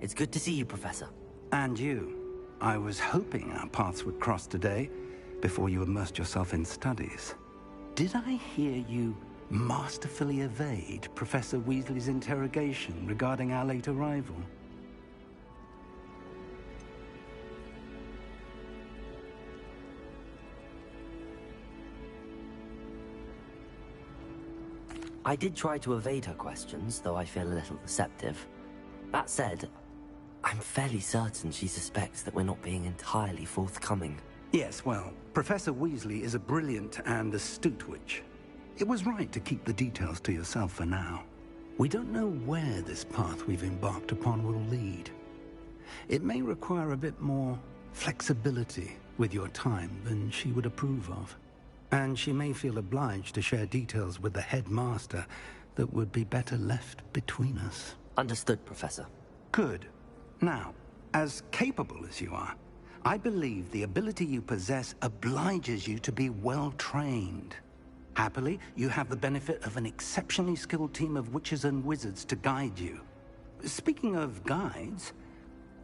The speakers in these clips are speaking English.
It's good to see you, Professor. And you. I was hoping our paths would cross today, before you immersed yourself in studies. Did I hear you masterfully evade Professor Weasley's interrogation regarding our late arrival? I did try to evade her questions, though I feel a little receptive. That said, I'm fairly certain she suspects that we're not being entirely forthcoming. Yes, well, Professor Weasley is a brilliant and astute witch. It was right to keep the details to yourself for now. We don't know where this path we've embarked upon will lead. It may require a bit more flexibility with your time than she would approve of. And she may feel obliged to share details with the headmaster that would be better left between us. Understood, Professor. Good. Now, as capable as you are, I believe the ability you possess obliges you to be well-trained. Happily, you have the benefit of an exceptionally skilled team of witches and wizards to guide you. Speaking of guides,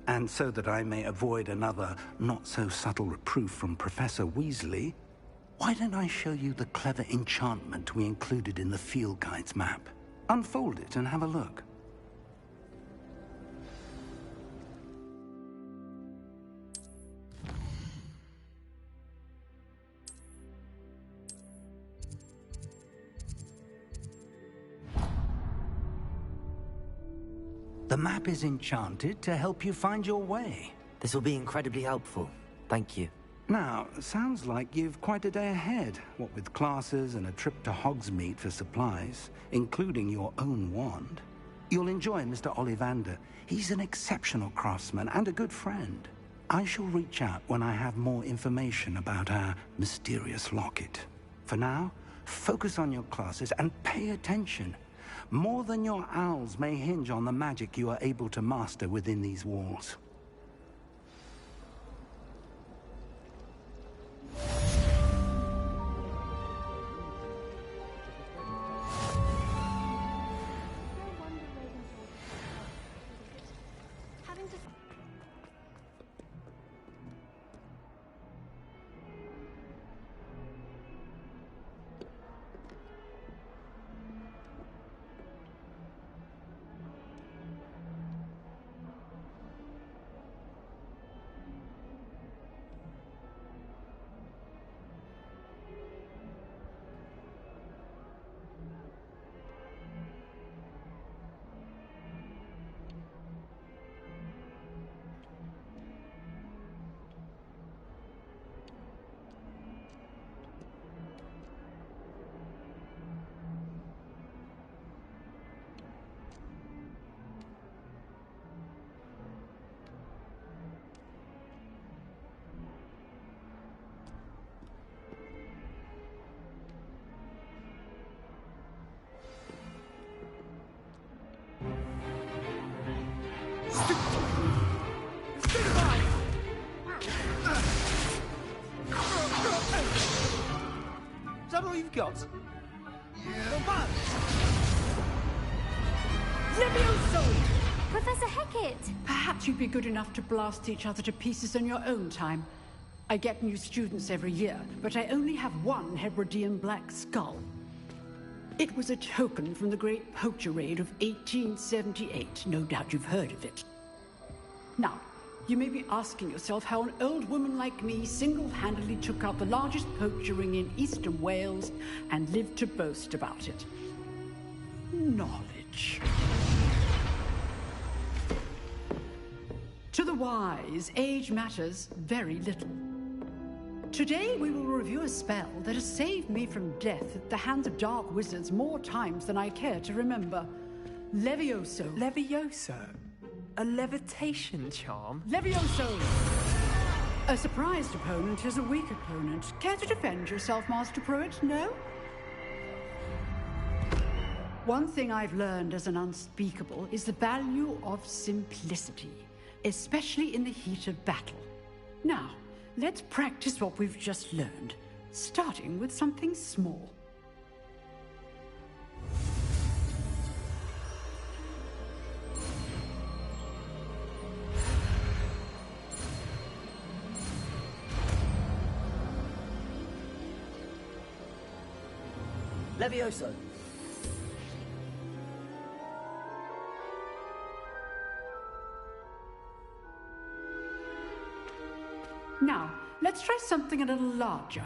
and so that I may avoid another not-so-subtle reproof from Professor Weasley, why don't I show you the clever enchantment we included in the field guide's map? Unfold it and have a look. The map is enchanted to help you find your way. This will be incredibly helpful. Thank you. Now, sounds like you've quite a day ahead, what with classes and a trip to Hogsmeade for supplies, including your own wand. You'll enjoy Mr. Ollivander. He's an exceptional craftsman and a good friend. I shall reach out when I have more information about our mysterious locket. For now, focus on your classes and pay attention. More than your owls may hinge on the magic you are able to master within these walls. Is that all you've got? Yeah. Levioso! Professor Hecat! Perhaps you'd be good enough to blast each other to pieces on your own time. I get new students every year, but I only have one Hebridean black skull. It was a token from the Great Poacher Raid of 1878. No doubt you've heard of it. Now, you may be asking yourself how an old woman like me single-handedly took out the largest poacher ring in eastern Wales and lived to boast about it. Knowledge. To the wise, age matters very little. Today we will review a spell that has saved me from death at the hands of dark wizards more times than I care to remember. Levioso. Levioso? A levitation charm? Levioso! A surprised opponent is a weak opponent. Care to defend yourself, Master Pruitt? No? One thing I've learned as an unspeakable is the value of simplicity, especially in the heat of battle. Now, let's practice what we've just learned, starting with something small. Levioso! Now, let's try something a little larger.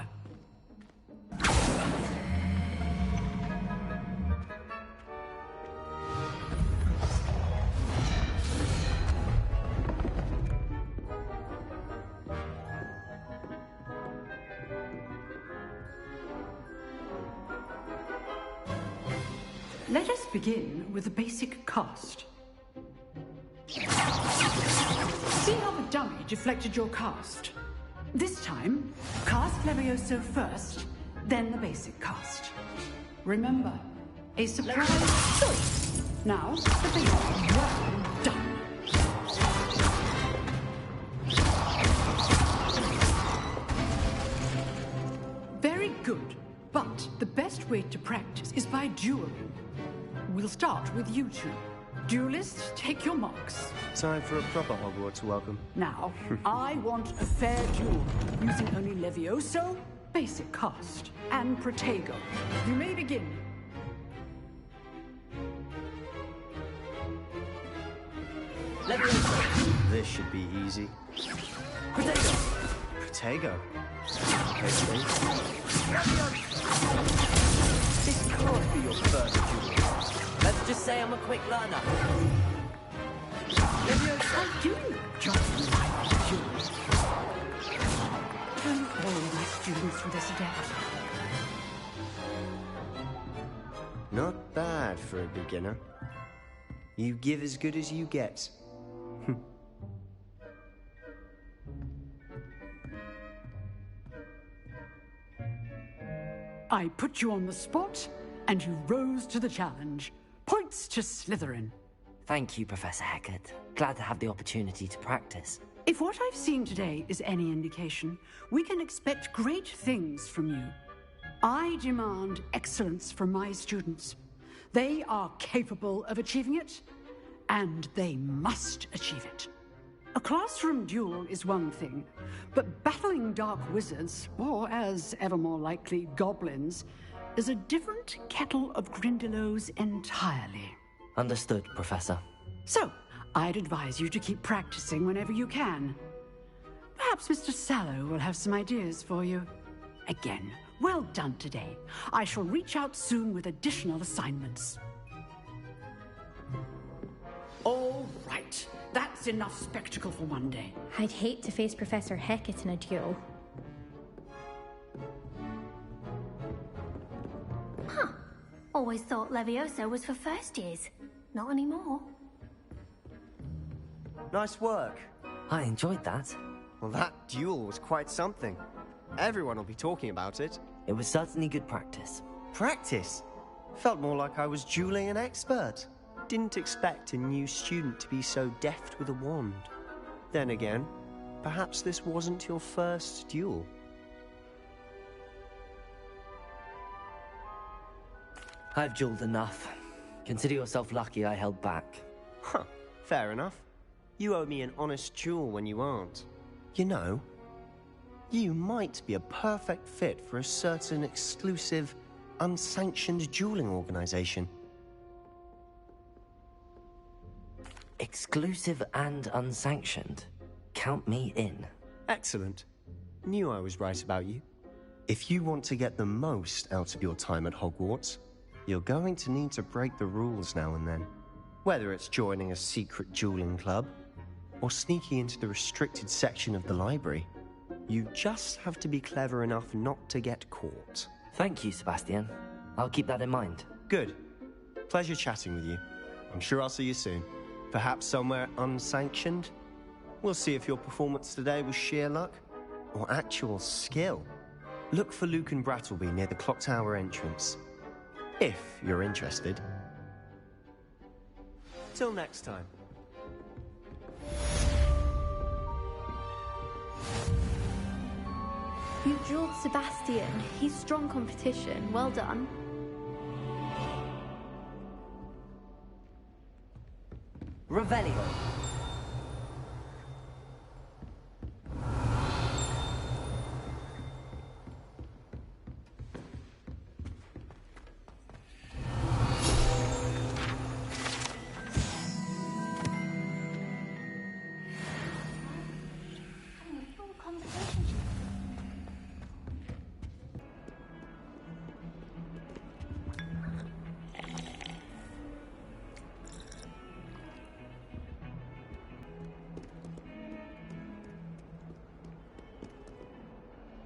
Let us begin with the basic cast. See how the dummy deflected your cast? This time, cast Levioso first, then the basic cast. Remember, a surprise choice. Now, the basic. Well done. Very good, but the best way to practice is by dueling. We'll start with you two. Duelists, take your marks. Time for a proper Hogwarts welcome. Now, I want a fair duel, using only Levioso, basic cast, and Protego. You may begin. Levioso! This should be easy. Protego! Protego. This can't be your first duel. Let's just say I'm a quick learner. Levioso! I'm doing a job. Duels. Don't all my students with this adept. Not bad for a beginner. You give as good as you get. I put you on the spot, and you rose to the challenge. Points to Slytherin. Thank you, Professor Hecat. Glad to have the opportunity to practice. If what I've seen today is any indication, we can expect great things from you. I demand excellence from my students. They are capable of achieving it, and they must achieve it. A classroom duel is one thing, but battling dark wizards, or as ever more likely, goblins, is a different kettle of Grindylows entirely. Understood, Professor. So, I'd advise you to keep practicing whenever you can. Perhaps Mr. Sallow will have some ideas for you. Again, well done today. I shall reach out soon with additional assignments. All right. That's enough spectacle for one day. I'd hate to face Professor Hecat in a duel. Huh. Always thought Levioso was for first years. Not anymore. Nice work. I enjoyed that. Well, that duel was quite something. Everyone will be talking about it. It was certainly good practice. Practice? Felt more like I was dueling an expert. Didn't expect a new student to be so deft with a wand. Then again, perhaps this wasn't your first duel. I've dueled enough. Consider yourself lucky I held back. Huh, fair enough. You owe me an honest duel when you aren't. You know, you might be a perfect fit for a certain exclusive, unsanctioned dueling organization. Exclusive and unsanctioned. Count me in. Excellent. Knew I was right about you. If you want to get the most out of your time at Hogwarts, you're going to need to break the rules now and then. Whether it's joining a secret dueling club, or sneaking into the restricted section of the library, you just have to be clever enough not to get caught. Thank you, Sebastian. I'll keep that in mind. Good. Pleasure chatting with you. I'm sure I'll see you soon. Perhaps somewhere unsanctioned? We'll see if your performance today was sheer luck or actual skill. Look for Luke and Brattleby near the clock tower entrance. If you're interested. Till next time. You dueled Sebastian. He's strong competition. Well done. Revelio.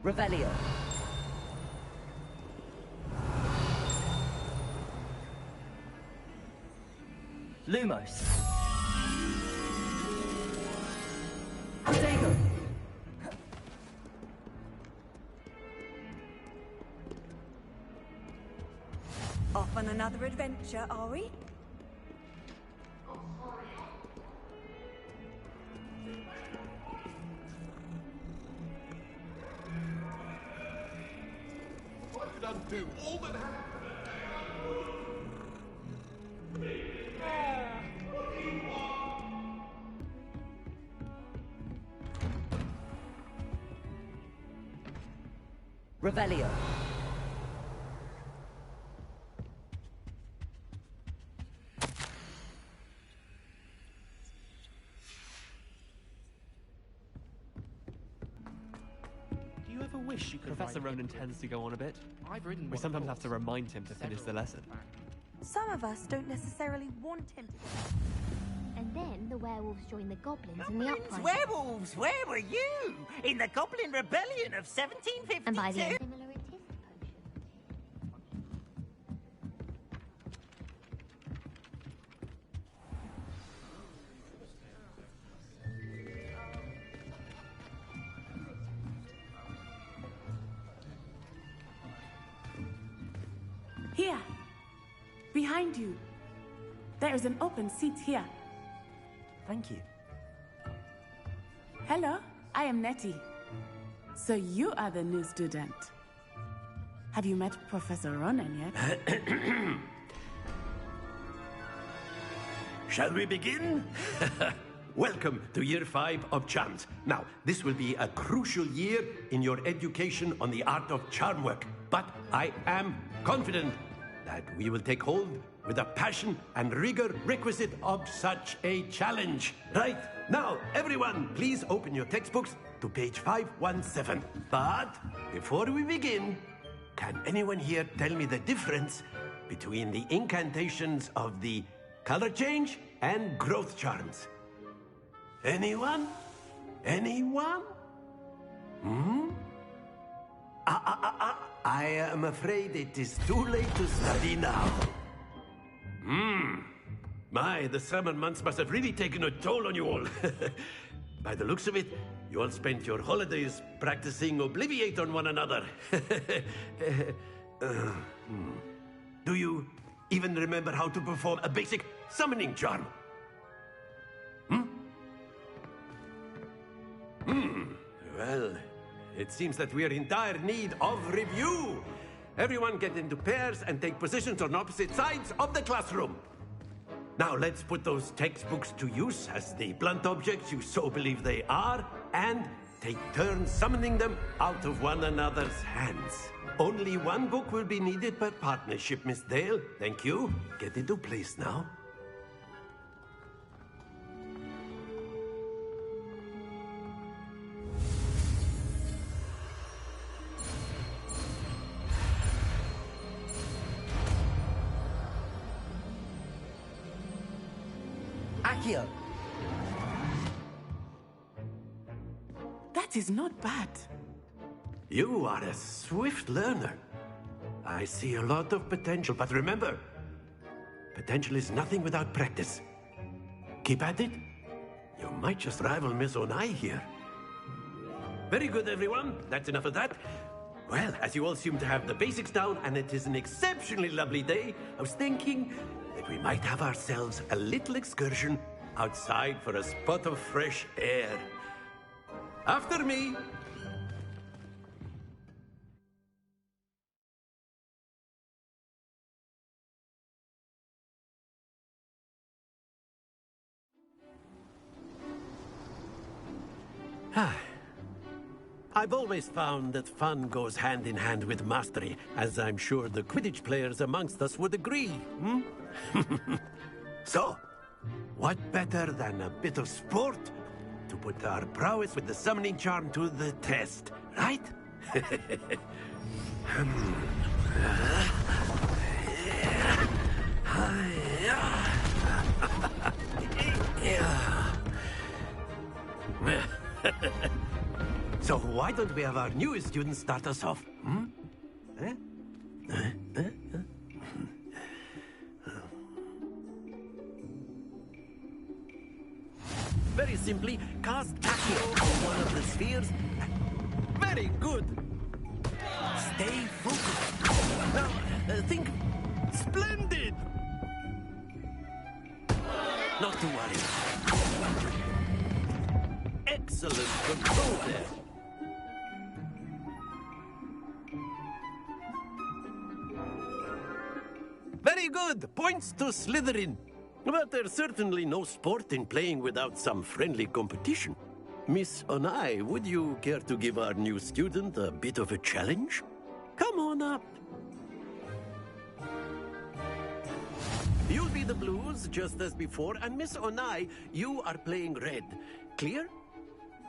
Revelio. Lumos. Dago. Off on another adventure, are we? Why did undo all that happened? Revelio. Do you ever wish you could Professor write Ronan tends to go on a bit. I've written We one sometimes have course to remind him to finish the several lesson. back. Some of us don't necessarily want him to. And then the werewolves joined the goblins in the Goblins, uprising. werewolves, where were you? In the Goblin Rebellion of 1752? And by the end, similar it is the potion. Here. Behind you. There is an open seat here. Thank you. Hello, I am Nettie. So you are the new student. Have you met Professor Ronan yet? Shall we begin? Welcome to Year 5 of Charms. Now, this will be a crucial year in your education on the art of charm work. But I am confident that we will take hold with the passion and rigor requisite of such a challenge. Right, now, everyone, please open your textbooks to page 517. But before we begin, can anyone here tell me the difference between the incantations of the color change and growth charms? Anyone? Anyone? I am afraid it is too late to study now. My, the summer months must have really taken a toll on you all. By the looks of it, you all spent your holidays practicing Obliviate on one another. Do you even remember how to perform a basic summoning charm? Well, it seems that we are in dire need of review. Everyone get into pairs and take positions on opposite sides of the classroom. Now let's put those textbooks to use as the blunt objects you so believe they are, and take turns summoning them out of one another's hands. Only one book will be needed per partnership, Miss Dale. Thank you. Get into place now. Accio. That is not bad. You are a swift learner. I see a lot of potential, but remember, potential is nothing without practice. Keep at it. You might just rival Miss Onai here. Very good, everyone. That's enough of that. Well, as you all seem to have the basics down, and it is an exceptionally lovely day, I was thinking that we might have ourselves a little excursion outside for a spot of fresh air. After me. I've always found that fun goes hand in hand with mastery, as I'm sure the Quidditch players amongst us would agree. So, what better than a bit of sport to put our prowess with the summoning charm to the test, right? So, why don't we have our newest student start us off? Hmm? Eh? Very simply, cast Accio on one of the spheres. Very good. Stay focused. Now, think. Splendid! Not to worry. Excellent control there. Very good. Points to Slytherin. But there's certainly no sport in playing without some friendly competition. Miss Onai, would you care to give our new student a bit of a challenge? Come on up. You'll be the blues, just as before, and Miss Onai, you are playing red. Clear?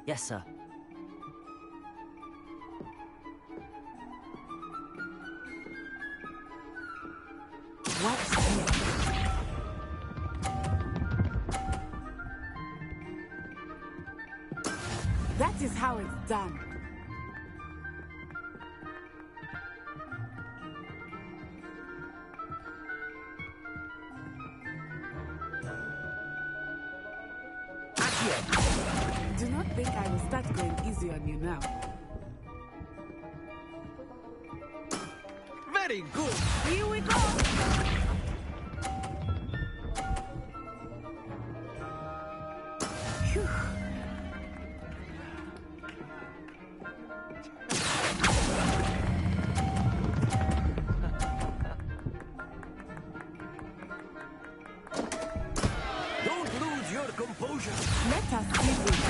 Yes, sir. What's this? That is how it's done. Do not think I will start going easy on you now. Very good. Here we go. Phew. Don't lose your composure. Let us see this.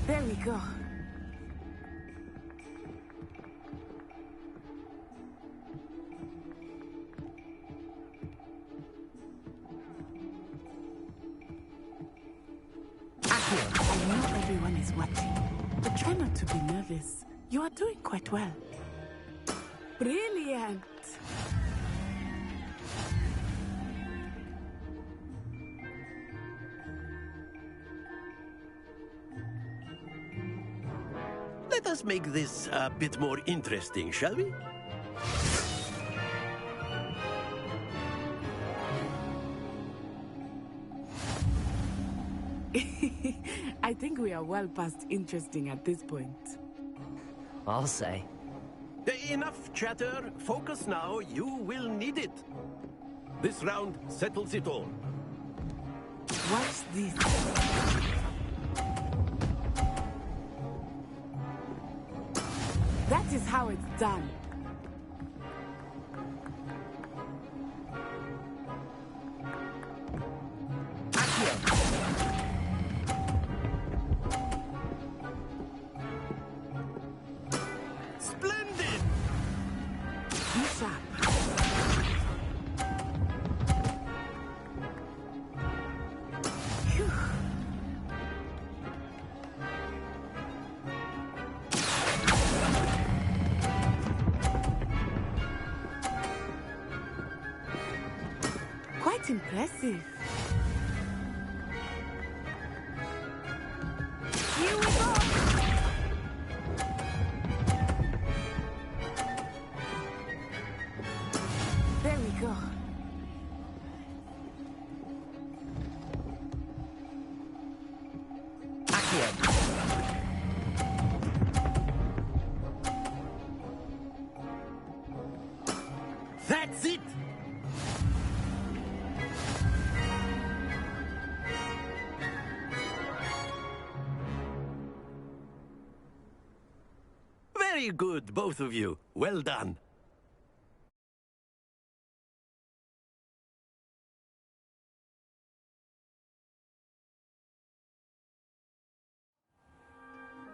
There we go. I know everyone is watching, but try not to be nervous. You are doing quite well. Brilliant! Let us make this a bit more interesting, shall we? I think we are well past interesting at this point. I'll say. Enough chatter. Focus now. You will need it. This round settles it all. Watch this. That is how it's done. Splendid! Be sharp. Phew. Quite impressive. Here we go. There we go. That's it! Very good, both of you. Well done.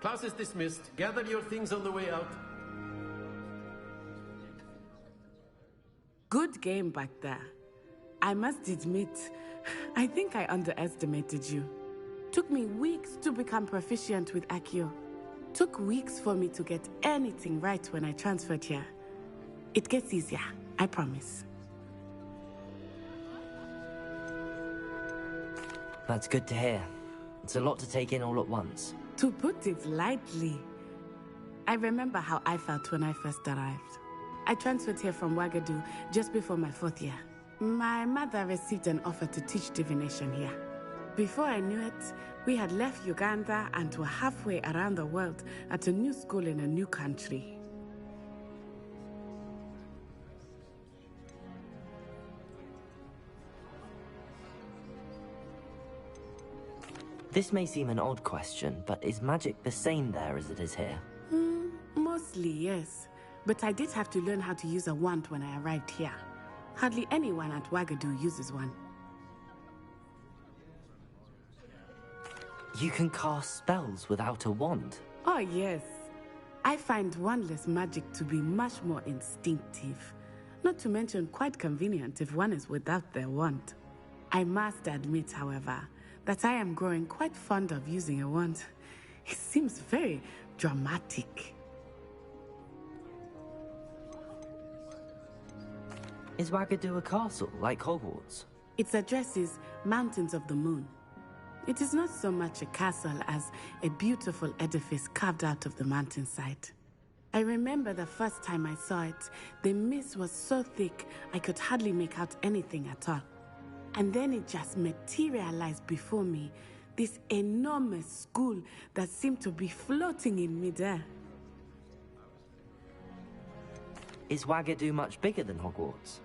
Class is dismissed. Gather your things on the way out. Good game back there. I must admit, I think I underestimated you. Took me weeks to become proficient with Accio. Took weeks for me to get anything right when I transferred here. It gets easier, I promise. That's good to hear. It's a lot to take in all at once. To put it lightly, I remember how I felt when I first arrived. I transferred here from Wagadu just before my 4th year. My mother received an offer to teach divination here. Before I knew it, we had left Uganda and were halfway around the world at a new school in a new country. This may seem an odd question, but is magic the same there as it is here? Mostly, yes. But I did have to learn how to use a wand when I arrived here. Hardly anyone at Wagadu uses one. You can cast spells without a wand? Oh, yes. I find wandless magic to be much more instinctive. Not to mention quite convenient if one is without their wand. I must admit, however, that I am growing quite fond of using a wand. It seems very dramatic. Is Wagadu a castle, like Hogwarts? Its address is Mountains of the Moon. It is not so much a castle as a beautiful edifice carved out of the mountainside. I remember the first time I saw it, the mist was so thick I could hardly make out anything at all. And then it just materialized before me, this enormous school that seemed to be floating in midair. Is Wagadu much bigger than Hogwarts?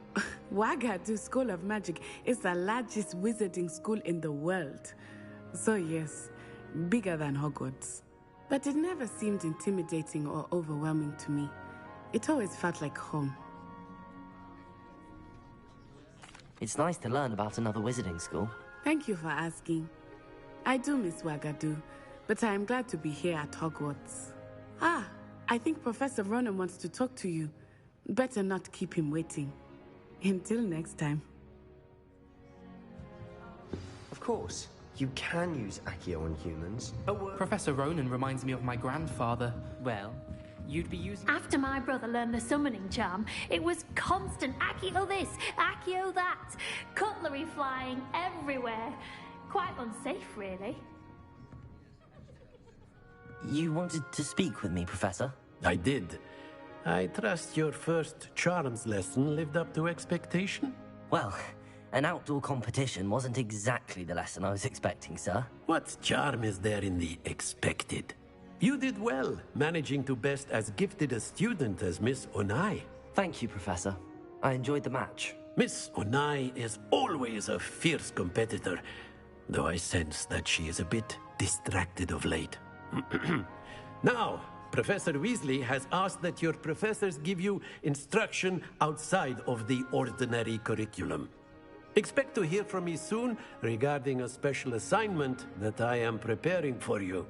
Wagadu School of Magic is the largest wizarding school in the world. So yes, bigger than Hogwarts. But it never seemed intimidating or overwhelming to me. It always felt like home. It's nice to learn about another wizarding school. Thank you for asking. I do miss Wagadu, but I am glad to be here at Hogwarts. I think Professor Ronan wants to talk to you. Better not keep him waiting. Until next time. Of course. You can use Accio on humans. Professor Ronan reminds me of my grandfather. Well, you'd be using... After my brother learned the summoning charm, it was constant Accio this, Accio that. Cutlery flying everywhere. Quite unsafe, really. You wanted to speak with me, Professor? I did. I trust your first charms lesson lived up to expectation? Well, an outdoor competition wasn't exactly the lesson I was expecting, sir. What charm is there in the expected? You did well, managing to best as gifted a student as Miss Onai. Thank you, Professor. I enjoyed the match. Miss Onai is always a fierce competitor, though I sense that she is a bit distracted of late. Now, Professor Weasley has asked that your professors give you instruction outside of the ordinary curriculum. Expect to hear from me soon regarding a special assignment that I am preparing for you.